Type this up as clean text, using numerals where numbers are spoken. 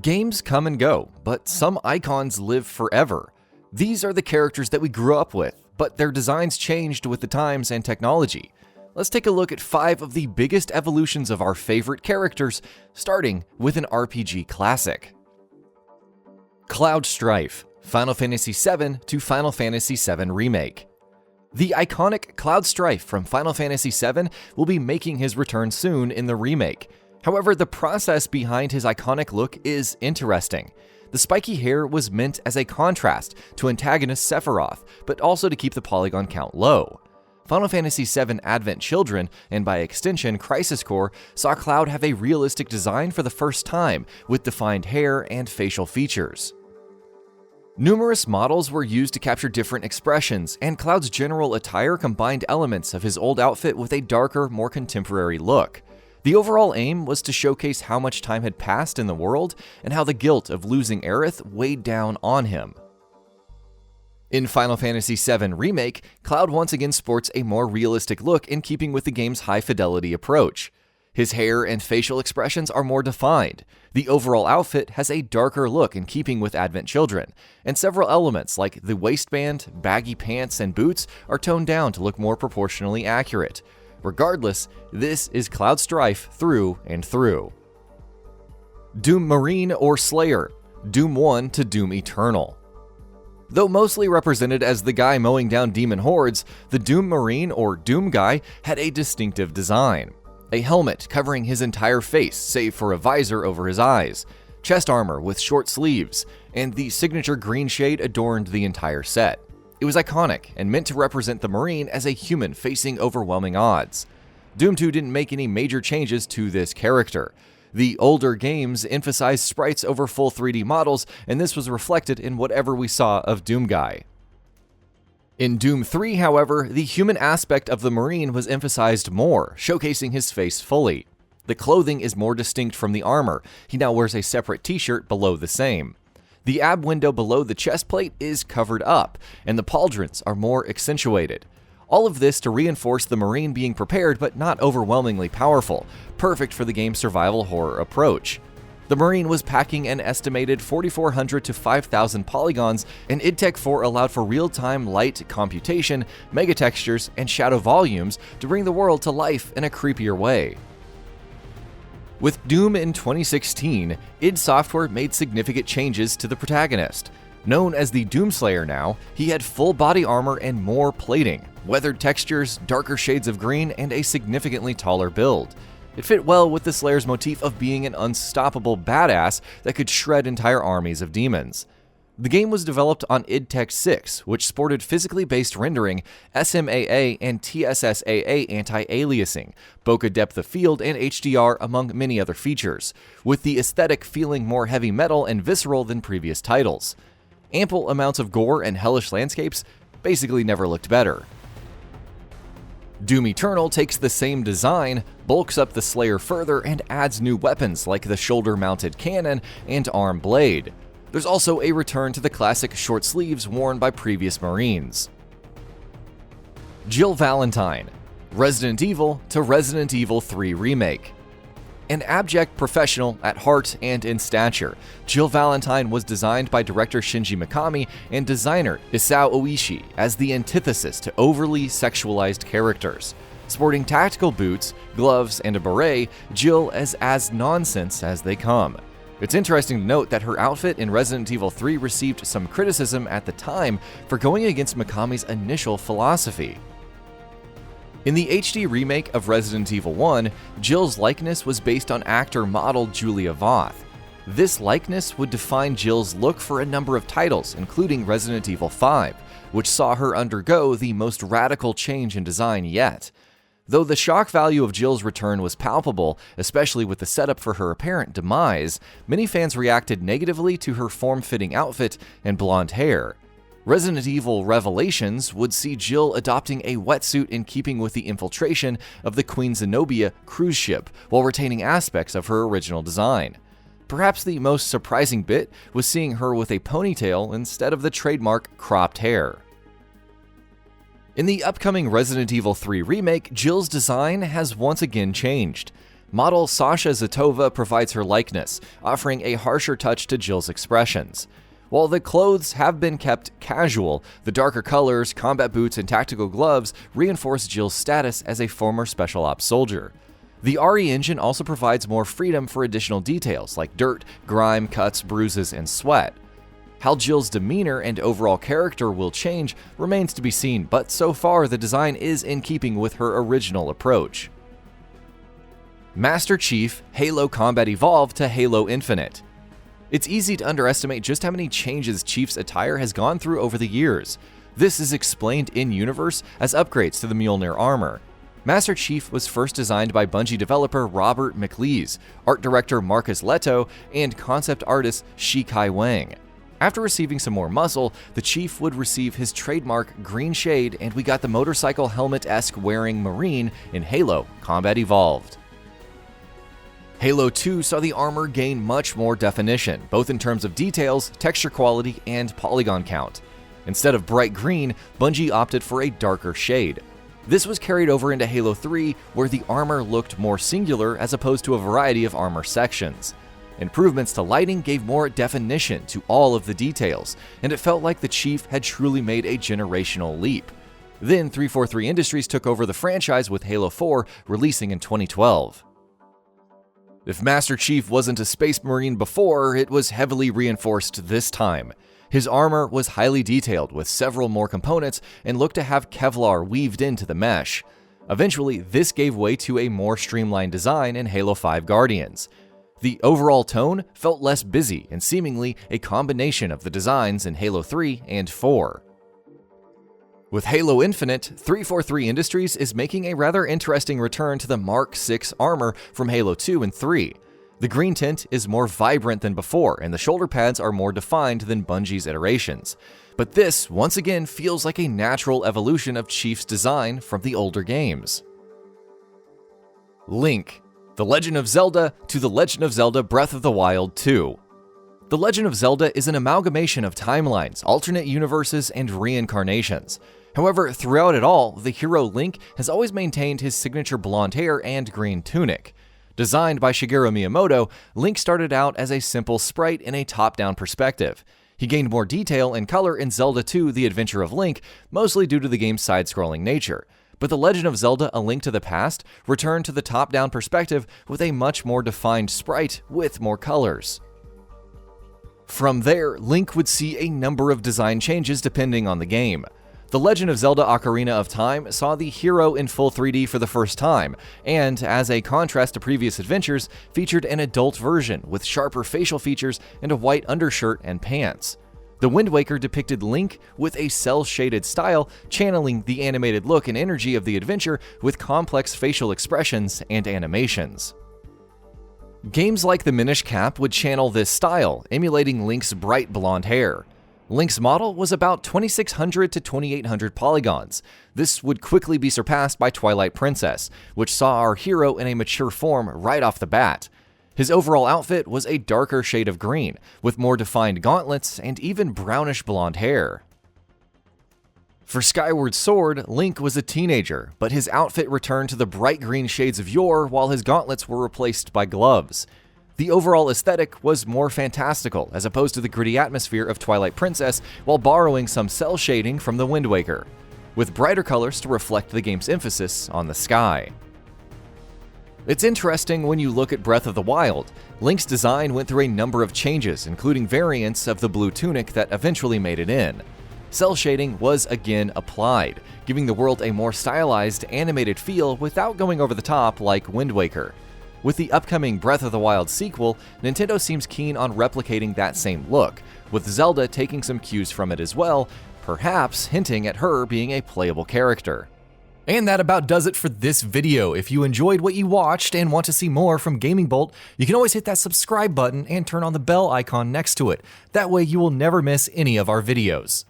Games come and go, but some icons live forever. These are the characters that we grew up with, but their designs changed with the times and technology. Let's take a look at 5 of the biggest evolutions of our favorite characters, starting with an RPG classic. Cloud Strife, Final Fantasy VII to Final Fantasy VII Remake. The iconic Cloud Strife from Final Fantasy VII will be making his return soon in the remake. However, the process behind his iconic look is interesting. The spiky hair was meant as a contrast to antagonist Sephiroth, but also to keep the polygon count low. Final Fantasy VII Advent Children, and by extension Crisis Core, saw Cloud have a realistic design for the first time, with defined hair and facial features. Numerous models were used to capture different expressions, and Cloud's general attire combined elements of his old outfit with a darker, more contemporary look. The overall aim was to showcase how much time had passed in the world and how the guilt of losing Aerith weighed down on him. In Final Fantasy VII Remake, Cloud once again sports a more realistic look in keeping with the game's high-fidelity approach. His hair and facial expressions are more defined. The overall outfit has a darker look in keeping with Advent Children, and several elements like the waistband, baggy pants, and boots are toned down to look more proportionally accurate. Regardless, this is Cloud Strife through and through. Doom Marine or Slayer, Doom 1 to Doom Eternal. Though mostly represented as the guy mowing down demon hordes, the Doom Marine or Doom Guy had a distinctive design. A helmet covering his entire face save for a visor over his eyes, chest armor with short sleeves, and the signature green shade adorned the entire set. It was iconic and meant to represent the Marine as a human facing overwhelming odds. Doom 2 didn't make any major changes to this character. The older games emphasized sprites over full 3D models, and this was reflected in whatever we saw of Doom Guy. In Doom 3, however, the human aspect of the Marine was emphasized more, showcasing his face fully. The clothing is more distinct from the armor. He now wears a separate t-shirt below the same. The ab window below the chest plate is covered up, and the pauldrons are more accentuated. All of this to reinforce the Marine being prepared but not overwhelmingly powerful, perfect for the game's survival horror approach. The Marine was packing an estimated 4,400 to 5,000 polygons, and id Tech 4 allowed for real-time light computation, megatextures, and shadow volumes to bring the world to life in a creepier way. With Doom in 2016, id Software made significant changes to the protagonist. Known as the Doomslayer now, he had full body armor and more plating, weathered textures, darker shades of green, and a significantly taller build. It fit well with the Slayer's motif of being an unstoppable badass that could shred entire armies of demons. The game was developed on id Tech 6, which sported physically based rendering, SMAA and TSSAA anti-aliasing, bokeh depth of field, and HDR, among many other features, with the aesthetic feeling more heavy metal and visceral than previous titles. Ample amounts of gore and hellish landscapes basically never looked better. Doom Eternal takes the same design, bulks up the Slayer further, and adds new weapons like the shoulder-mounted cannon and arm blade. There's also a return to the classic short sleeves worn by previous Marines. Jill Valentine, Resident Evil to Resident Evil 3 Remake. An abject professional at heart and in stature, Jill Valentine was designed by director Shinji Mikami and designer Isao Oishi as the antithesis to overly sexualized characters. Sporting tactical boots, gloves, and a beret, Jill is as nonsense as they come. It's interesting to note that her outfit in Resident Evil 3 received some criticism at the time for going against Mikami's initial philosophy. In the HD remake of Resident Evil 1, Jill's likeness was based on actor-model Julia Voth. This likeness would define Jill's look for a number of titles, including Resident Evil 5, which saw her undergo the most radical change in design yet. Though the shock value of Jill's return was palpable, especially with the setup for her apparent demise, many fans reacted negatively to her form-fitting outfit and blonde hair. Resident Evil Revelations would see Jill adopting a wetsuit in keeping with the infiltration of the Queen Zenobia cruise ship, while retaining aspects of her original design. Perhaps the most surprising bit was seeing her with a ponytail instead of the trademark cropped hair. In the upcoming Resident Evil 3 remake, Jill's design has once again changed. model Sasha Zatova provides her likeness, offering a harsher touch to Jill's expressions. While the clothes have been kept casual, the darker colors, combat boots, and tactical gloves reinforce Jill's status as a former Special Ops soldier. The RE engine also provides more freedom for additional details like dirt, grime, cuts, bruises, and sweat. How Jill's demeanor and overall character will change remains to be seen, but so far the design is in keeping with her original approach. Master Chief Halo Combat Evolved to Halo Infinite. It's easy to underestimate just how many changes Chief's attire has gone through over the years. This is explained in-universe as upgrades to the Mjolnir armor. Master Chief was first designed by Bungie developer Robert McLeese, art director Marcus Leto, and concept artist Shikai Wang. After receiving some more muscle, the Chief would receive his trademark green shade, and we got the motorcycle helmet-esque wearing Marine in Halo Combat Evolved. Halo 2 saw the armor gain much more definition, both in terms of details, texture quality, and polygon count. Instead of bright green, Bungie opted for a darker shade. This was carried over into Halo 3, where the armor looked more singular as opposed to a variety of armor sections. Improvements to lighting gave more definition to all of the details, and it felt like the Chief had truly made a generational leap. Then 343 Industries took over the franchise with Halo 4 releasing in 2012. If Master Chief wasn't a Space Marine before, it was heavily reinforced this time. His armor was highly detailed with several more components and looked to have Kevlar weaved into the mesh. Eventually, this gave way to a more streamlined design in Halo 5 Guardians. The overall tone felt less busy and seemingly a combination of the designs in Halo 3 and 4. With Halo Infinite, 343 Industries is making a rather interesting return to the Mark 6 armor from Halo 2 and 3. The green tint is more vibrant than before, and the shoulder pads are more defined than Bungie's iterations. But this, once again, feels like a natural evolution of Chief's design from the older games. Link, The Legend of Zelda to The Legend of Zelda Breath of the Wild 2. The Legend of Zelda is an amalgamation of timelines, alternate universes, and reincarnations. However, throughout it all, the hero Link has always maintained his signature blonde hair and green tunic. Designed by Shigeru Miyamoto, Link started out as a simple sprite in a top-down perspective. He gained more detail and color in Zelda 2: The Adventure of Link, mostly due to the game's side-scrolling nature. But The Legend of Zelda: A Link to the Past returned to the top-down perspective with a much more defined sprite with more colors. From there, Link would see a number of design changes depending on the game. The Legend of Zelda: Ocarina of Time saw the hero in full 3D for the first time, and, as a contrast to previous adventures, featured an adult version with sharper facial features and a white undershirt and pants. The Wind Waker depicted Link with a cel-shaded style, channeling the animated look and energy of the adventure with complex facial expressions and animations. Games like the Minish Cap would channel this style, emulating Link's bright blonde hair. Link's model was about 2600 to 2800 polygons. This would quickly be surpassed by Twilight Princess, which saw our hero in a mature form right off the bat. His overall outfit was a darker shade of green, with more defined gauntlets and even brownish blonde hair. For Skyward Sword, Link was a teenager, but his outfit returned to the bright green shades of yore while his gauntlets were replaced by gloves. The overall aesthetic was more fantastical as opposed to the gritty atmosphere of Twilight Princess, while borrowing some cel shading from the Wind Waker, with brighter colors to reflect the game's emphasis on the sky. It's interesting when you look at Breath of the Wild. Link's design went through a number of changes, including variants of the blue tunic that eventually made it in. Cel shading was again applied, giving the world a more stylized, animated feel without going over the top like Wind Waker. With the upcoming Breath of the Wild sequel, Nintendo seems keen on replicating that same look, with Zelda taking some cues from it as well, perhaps hinting at her being a playable character. And that about does it for this video. If you enjoyed what you watched and want to see more from GamingBolt, you can always hit that subscribe button and turn on the bell icon next to it. That way you will never miss any of our videos.